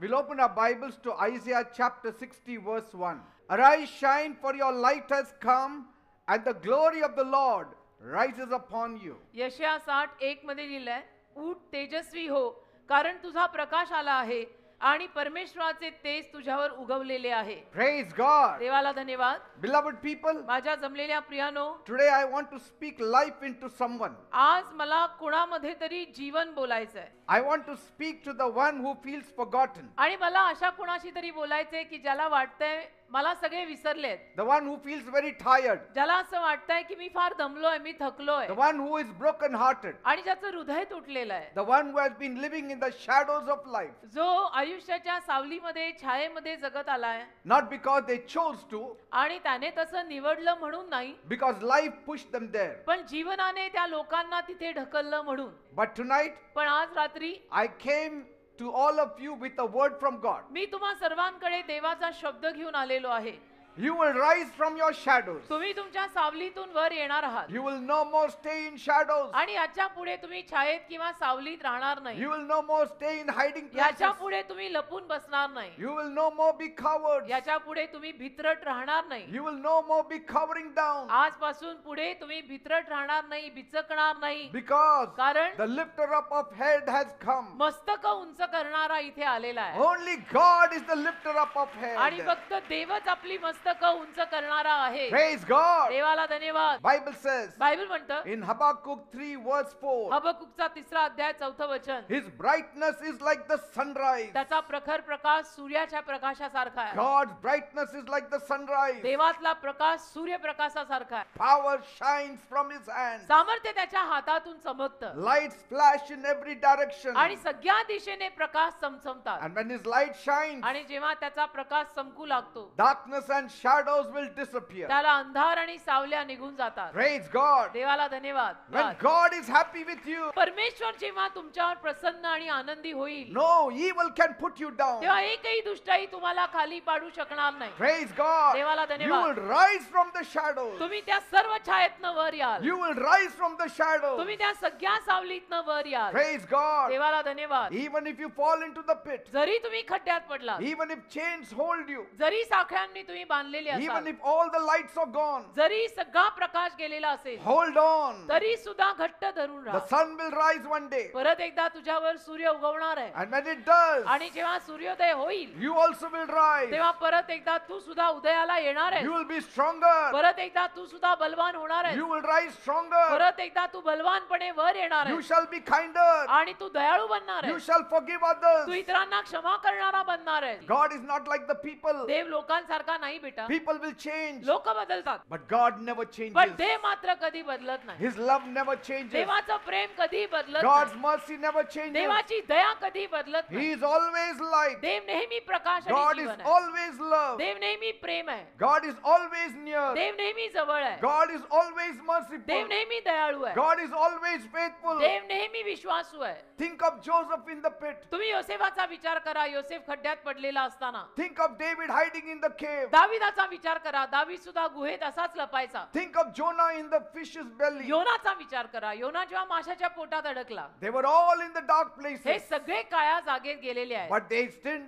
We'll open our Bibles to Isaiah chapter 60 verse 1. Arise, shine, for your light has come, and the glory of the Lord rises upon you. यशया 60:1 मध्ये लिहिलंय, उठ तेजस्वी हो, कारण तुझा प्रकाश आला आहे आणि परमेश्वराचे तेज तुझ्यावर उगवलेले आहे. Praise God. देवाला धन्यवाद. Beloved people, माझ्या जमलेल्या प्रियानो, today I want to speak life into someone. आज मला कोणामध्ये तरी जीवन बोलायचंय. I want to speak to the one who feels forgotten. आणि मला अशा कोणाशी तरी बोलायचंय की ज्याला वाटतंय मला सगळे विसरलेत. The one who feels very tired. ज्याला असं वाटतंय की मी फार दमलोय, मी थकलोय. The one who is broken hearted. आणि ज्याचं हृदय तुटलेलं आहे. The one who has been living in the shadows of life. जो आयुष्याच्या सावलीमध्ये छायेमध्ये जगत आलाय. Not because they chose to. आणि त्याने तसं निवडलं म्हणून नाही. Because life pushed them there. पण जीवनाने त्या लोकांना तिथे ढकललं म्हणून. But tonight, पण आज रात्री I came to all of you with a word from God. मी तुम्हा सर्वांकडे देवाचा शब्द घेऊन आलेलो आहे. You will rise from your shadows. तुम्ही तुमच्या सावलीतून वर येणार आहात. You will no more stay in shadows. आणि याच्या पुढे तुम्ही छायेत किंवा सावलीत राहणार नाही. You will no more stay in hiding याच्या places. पुढे तुम्ही लपून बसणार नाही. You will no more be cowards. याच्या पुढे तुम्ही भित्रट राहणार नाही. You will no more be cowering down. आजपासून पुढे तुम्ही भित्रट राहणार नाही, बिचकणार नाही. Because कारण the lifter up of head has come. मस्तक उंच करणारा इथे आलेला आहे. Only God is the lifter up of आणि head. फक्त देवच आपली मस्तक उंच करणारा आहे. Praise God. देवाला धन्यवाद. Bible says बायबल म्हणतं in Habakkuk 3 verse 4. हबक्कुकचा 3रा अध्याय 4थं वचन, His brightness is like the sunrise. त्याचा प्रखर प्रकाश सूर्याच्या प्रकाशासारखा आहे. God's brightness is like the sunrise. देवातला प्रकाश सूर्यप्रकाशासारखा आहे. Power shines from his hand. सामर्थ्य त्याच्या हातातून चमकतं. Lights flash in every direction. आणि सगळ्या दिशेने प्रकाश चमचमतात. And when his light shines, आणि जेव्हा त्याचा प्रकाश चमकू लागतो, darkness and shadows will disappear. त्याला अंधार आणि सावल्या निघून जातात. Praise God. देवाला धन्यवाद. When God is happy with you, परमेश्वर जेव्हा तुमच्यावर प्रसन्न आणि आनंदी होईल, no evil can put you down. तेव्हा एकही दुष्टाई तुम्हाला खाली पाडू शकणार नाही. Praise God. देवाला You धन्यवाद. will rise from the shadows. तुम्ही त्या सर्व छायेतनं वर याल. You will rise from the shadows. तुम्ही त्या सगळ्या सावलीतनं वर याल. Praise God. देवाला धन्यवाद. Even if you fall into the pit, जरी तुम्ही खड्ड्यात पडलात, even if chains hold you, जरी साखळ्यांनी तुम्ही बांधलेले even असाल, if all the lights are gone, जरी सगळा प्रकाश गेलेला असेल, hold on. तरी सुद्धा घट्ट धरून The राहा. sun will rise one day. परत एकदा तुझ्यावर सूर्य उगवणार आहे. And when it does, आणि जेव्हा सूर्योदय होईल, you also will rise. तेव्हा परत एकदा तू सुद्धा उदयाला येणार आहे. You will be stronger. परत एकदा तू सुद्धा बलवान होणार आहे. You will rise stronger. परत एकदा तू बलवानपणे वर येणार You आहे. shall be kinder. आणि तू दयाळू बनणार You आहे. shall forgive तू others. इतरांना क्षमा करणारा बनणार आहे. God is not like the people. देव लोकांसारखा नाही बेटा. People will change. लोक बदलतात, But God never पण changes. देव मात्र कधी बदलत नाही. His love never changes. देवाचं प्रेम कधी बदलत God's नाही. mercy never changes. देवाची दया कधी बदलत He नाही. is always light. देव नेहमी प्रकाश आणि God is जीवन आहे. always love. देव नेहमी प्रेम आहे. God is always near. देव नेहमी जवळ आहे. God is always Dev merciful. नेहमी दयाळू आहे. God is always faithful. देव नेहमी विश्वासू आहे. Think of Joseph in the pit. तुम्ही योसेफाचा विचार करा. योसेफ खड्ड्यात पडलेला असताना. Think of David hiding in the cave. दाविदाचा विचार करा. दावीद सुद्धा गुहेत असाच लपायचा. Think of Jonah in the fish's belly. योनाचा विचार करा. योना जेव्हा माशाच्या पोटात अडकला, They were all in the dark हे places. सगळे काळ्या जागेत गेलेले आहेत. But they still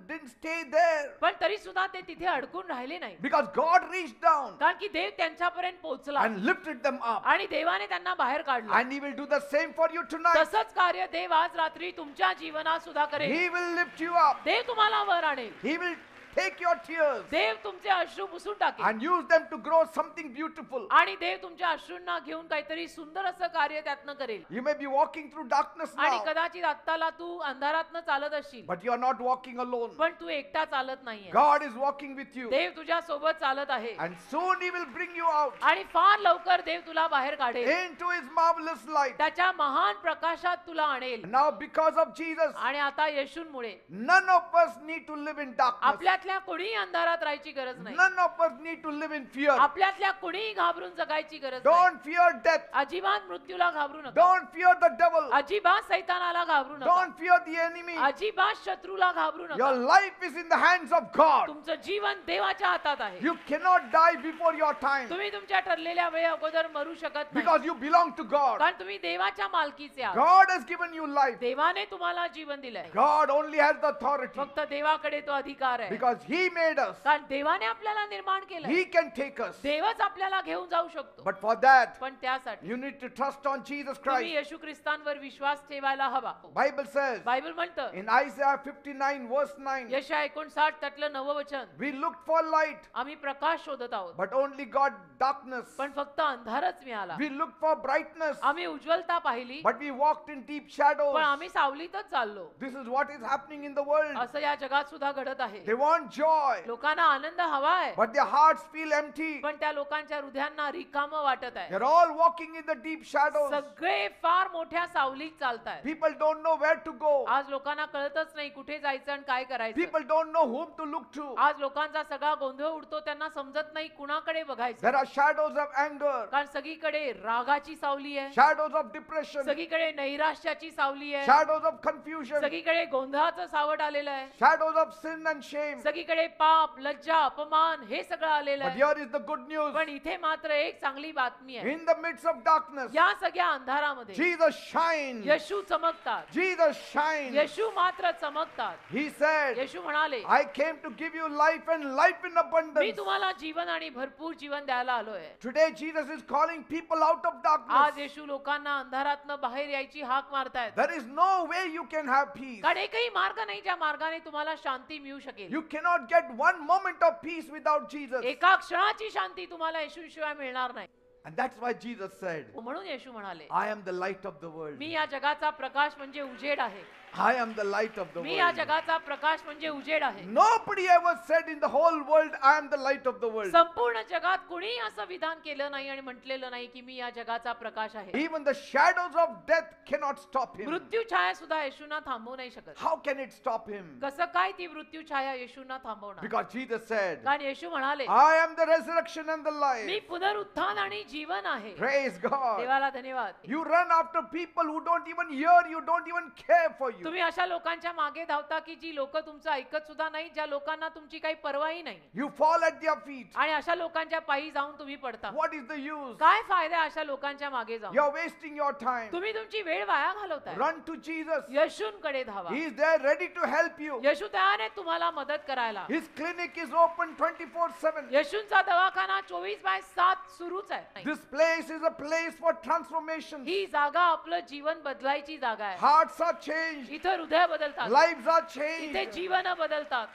didn't stay there. पण तरी सुद्धा ते तिथे अडकून राहिले नाही. Because God reached down कारण की देव त्यांच्यापर्यंत पोहोचला and lifted them up. आणि देवाने त्यांना बाहेर काढलं. And He will do the same for you tonight. तसंच कार्य देव आज रात्री तुमच्या जीवनात सुद्धा करेल. He will lift you up. देव तुम्हाला वर आणेल. He will take your tears देव तुमचे अश्रू पुसून टाकेल. and use them to grow something beautiful. आणि देव तुमच्या अश्रूंना घेऊन काहीतरी सुंदर असं कार्य त्यातनं करेल. You may be walking through darkness आणि now, कदाचित आत्ताला तू अंधारातनं चालत असशील, but you are not walking alone. पण तू एकटा चालत नाहीये. God is walking with you. देव तुझ्या सोबत चालत आहे. And soon He will bring you out आणि फार लवकर देव तुला बाहेर काढेल. into His marvelous light. त्याच्या महान प्रकाशात तुला आणेल. Now because of Jesus, आणि आता येशूमुळे none of us need to live in darkness. आपल्या आपल्यातल्या कोणीही अंधारात राहायची गरज नाही. None of us need to live in fear. आपल्यातल्या कोणीही घाबरून जगायची गरज नाही. Don't fear death. अजिबात मृत्यूला घाबरू नका. Don't fear the devil. अजिबात सैतानाला घाबरू नका. Don't fear the enemy. अजिबात शत्रूला घाबरू Your नका. life is in the hands of God. तुमचं जीवन देवाच्या हातात आहे. You cannot die before your time तुम्ही तुमच्या ठरलेल्या वेळे अगोदर मरू शकत नाही. because you belong to God. कारण तुम्ही देवाच्या मालकीचे आहात. God has given you life. देवाने तुम्हाला जीवन दिलंय. God only has the authority फक्त देवाकडे तो अधिकार आहे. because He made us. कारण देवाने आपल्याला निर्माण केलं. He can take us. देवच आपल्याला घेऊन जाऊ शकतो. But for that, पण त्यासाठी you need to trust on Jesus तुम्ही Christ. येशू ख्रिस्तांवर विश्वास ठेवायला हवा. Bible says बायबल म्हणतं in Isaiah 59 verse 9, यशया 59 त्यातलं 9 वचन, we looked for light, आम्ही प्रकाश शोधत आहोत but only got darkness. पण फक्त अंधारच मिळाला. We looked for brightness, आम्ही उज्ज्वलता पाहिली but we walked in deep shadows. पण आम्ही सावलीतच चाललो. This is what is happening in the world. असं या जगात सुद्धा घडत आहे. They want joy, लोकांना आनंद हवा आहे but their hearts feel empty. पण त्या लोकांच्या हृदयांना रिकामं वाटत आहे. They're all walking in the deep shadows. सगळे फार मोठ्या सावलीत चालतायत. People don't know where to go. आज लोकांना कळतच नाही कुठे जायचं आणि काय करायचं. People don't know whom to look to. आज लोकांचा सगळा गोंधळ उडतो, त्यांना समजत नाही कुणाकडे बघायचं. There are shadows of anger, कारण सगळीकडे रागाची सावली आहे, shadows of depression, सगळीकडे नैराश्याची सावली आहे, shadows of confusion, सगळीकडे गोंधळाचं सावट आलेलं आहे, shadows of sin and shame. सगळीकडे पाप, लज्जा, अपमान हे सगळं आलेलं But आहे. here is the good news. पण इथे मात्र एक चांगली बातमी आहे. In the midst of darkness, या सगळ्या अंधारामध्ये Jesus shines. येशू चमकतात. Jesus shines. येशू मात्र चमकतात. He said, येशू म्हणाले, I came to give you life and life in me abundance. तुम्हाला जीवन आणि भरपूर जीवन द्यायला आलोय. Today Jesus is calling people out of आज darkness. येशू लोकांना अंधारातनं बाहेर यायची हाक मारतायत. There is no way you can have peace. कारण एकही मार्ग नाही ज्या मार्गाने तुम्हाला शांती मिळू शकेल. You cannot get one moment of peace without Jesus. एका क्षणाची शांती तुम्हाला येशूशिवाय मिळणार नाही. And that's why Jesus said, म्हणून येशू म्हणाले, I am the light of the world. मी या जगाचा प्रकाश म्हणजे उजेड आहे. I am the light of the मी या world. जगाचा प्रकाश म्हणजे उजेड आहे. Nobody ever said in the whole world, I am the light of the world. संपूर्ण जगात कोणीही असं विधान केलं नाही आणि म्हटलेलं नाही की मी या जगाचा प्रकाश आहे. Even the shadows of death cannot stop him. मृत्यू छाया सुद्धा येशूंना थांबवू नाही शकत. How can it stop him? कसं काय ती मृत्यू छाया येशूंना थांबवणार? Because Jesus said, कारण येशू म्हणाले, I am the resurrection and the me life. पुनरुत्थान आणि जीवन आहे. Praise God. देवाला धन्यवाद. You run after people who don't even hear you, don't even care for you. तुम्ही अशा लोकांच्या मागे धावता की जी लोक तुमचं ऐकत सुद्धा नाही, ज्या लोकांना तुमची काही पर्वाही नाही, You fall at their feet. आणि अशा लोकांच्या पायी जाऊन तुम्ही पडता. What is the use? काय फायदा आहे अशा लोकांच्या मागे जाऊन? You're wasting your time. तुम्ही तुमची वेळ वाया घालवताय. Run to Jesus. येशूंकडे धावा. He is there ready to help you. येशू तयार आहे तुम्हाला मदत करायला. His clinic is open 24/7. येशूंचा दवाखाना 24/7 सुरूच आहे. This place is a place for transformation. ही जागा आपलं जीवन बदलायची जागा आहे. Hearts are changed. इथं हृदय बदलतात, Lives are इथे changed. जीवन बदलतात.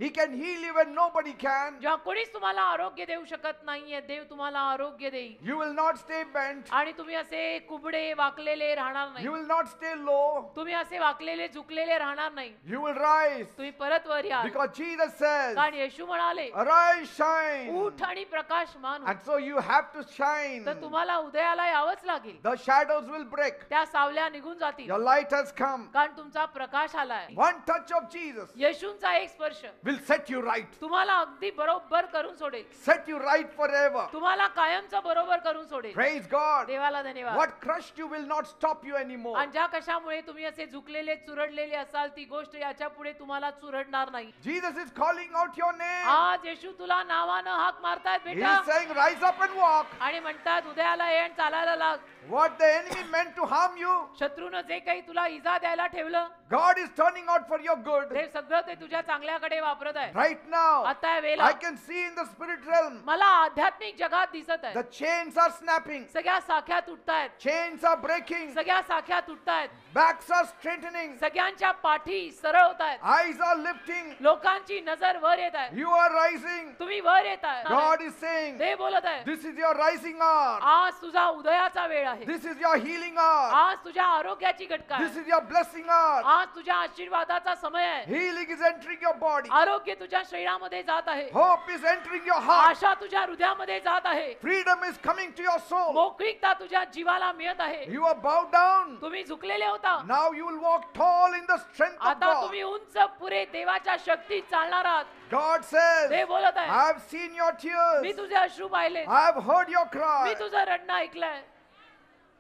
He can heal you when nobody can. जेव्हा कोणीच तुम्हाला आरोग्य देऊ शकत नाहीये, देव तुम्हाला आरोग्य देईल. You will not stay bent. आणि तुम्ही असे कुबडे वाकलेले राहणार नाही. You will not stay low. तुम्ही असे वाकलेले झुकलेले राहणार नाही. You will rise. तुम्ही परत वर याल. Because Jesus says, कारण येशू म्हणाले, arise, shine. उठ आणि प्रकाशमान हो. And so you have to shine. तर तुम्हाला उदयाला यावंच लागेल. The shadows will break. त्या सावल्या निघून जातील. Your light has come. कारण तुमचा प्रकाश आलाय. One touch of Jesus येशूंचा एक स्पर्श will set you right. तुम्हाला अगदी बरोबर करून सोडेल. Set you right forever. तुम्हाला कायमचं बरोबर करून सोडेल. Praise God. देवाला धन्यवाद. What crushed you will not stop you anymore. आणि ज्या कशामुळे तुम्ही असे झुकलेले चुरडलेले असाल, ती गोष्ट याच्या पुढे तुम्हाला चुरडणार नाही. Jesus is calling out your name. आज येशू तुला नावानं हाक मारतायत He बेटा, is saying, rise up and walk. आणि म्हणतात उदयाला ये आणि चालायला लाग. What the enemy meant to harm you, शत्रूनं जे काही तुला इजा द्यायला ठेवलं, God is turning out for your good. ते सगळं ते तुझ्या चांगल्याकडे वापरत आहे. Right now, आता या वेळेला I can see in the spirit realm, मला आध्यात्मिक जगात दिसत आहे. the chains are snapping. सगळ्या साख्या तुटतायत, Chains are breaking. सगळ्या साख्या तुटतायत, Backs are straightening. सगळ्यांच्या पाठी सरळ होतायत, Eyes are lifting. लोकांची नजर वर येत आहे. You are rising. तुम्ही वर येत आहे. God is saying, ते बोलत आहे, this is your rising hour. आज तुझा उदयाचा वेळ आहे. This is your healing hour. आज तुझ्या आरोग्याची घटका This आहे. is your blessing hour. आज तुझ्या आशीर्वादाचा समय आहे. Healing is entering your body. आरोग्य तुझ्या शरीरामध्ये जात आहे. Hope is entering your heart. आशा तुझ्या हृदयामध्ये जात आहे. Freedom is coming to your soul. मोकळीकता तुझ्या जीवाला मिळत आहे. You are bowed down. तुम्ही झुकलेले होता. Now you will walk tall in the strength of आता God. तुम्ही उंच पुरे देवाच्या शक्तीत चालणार आहात. God says, देव बोलत I आहे, have seen your me tears. तुझे अश्रू पाहिले, I have heard your me cry. तुझं रडणं ऐकलंय.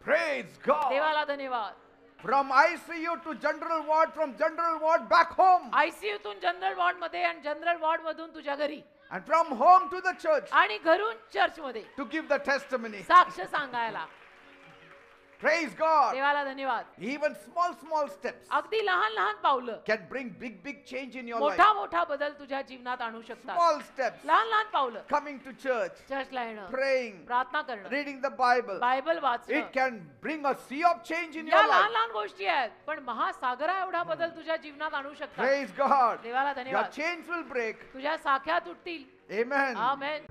Praise God. देवाला धन्यवाद. From ICU to general ward, from general ward back home. आयसीयूतून जनरल वॉर्ड मध्ये आणि जनरल वॉर्ड मधून तुझ्या घरी And from home to the church आणि घरून चर्च मध्ये to give the testimony. साक्ष सांगायला. Praise God. देवाला धन्यवाद. Even small steps अगदी लहान लहान पावलं can bring big change in your life. मोठा मोठा बदल तुझ्या जीवनात आणू शकतात. Small steps. लहान लहान पावलं Coming to church, चर्चला येणं, praying, प्रार्थना करणं, reading the Bible. बायबल वाचणं, It can bring a sea of change in या your लहान life. लहान गोष्टी आहेत पण महासागरा एवढा बदल तुझ्या जीवनात आणू शकतात. Praise God. देवाला Your धन्यवाद. chains will break. तुझ्या साख्या तुटतील. Amen. आमेन.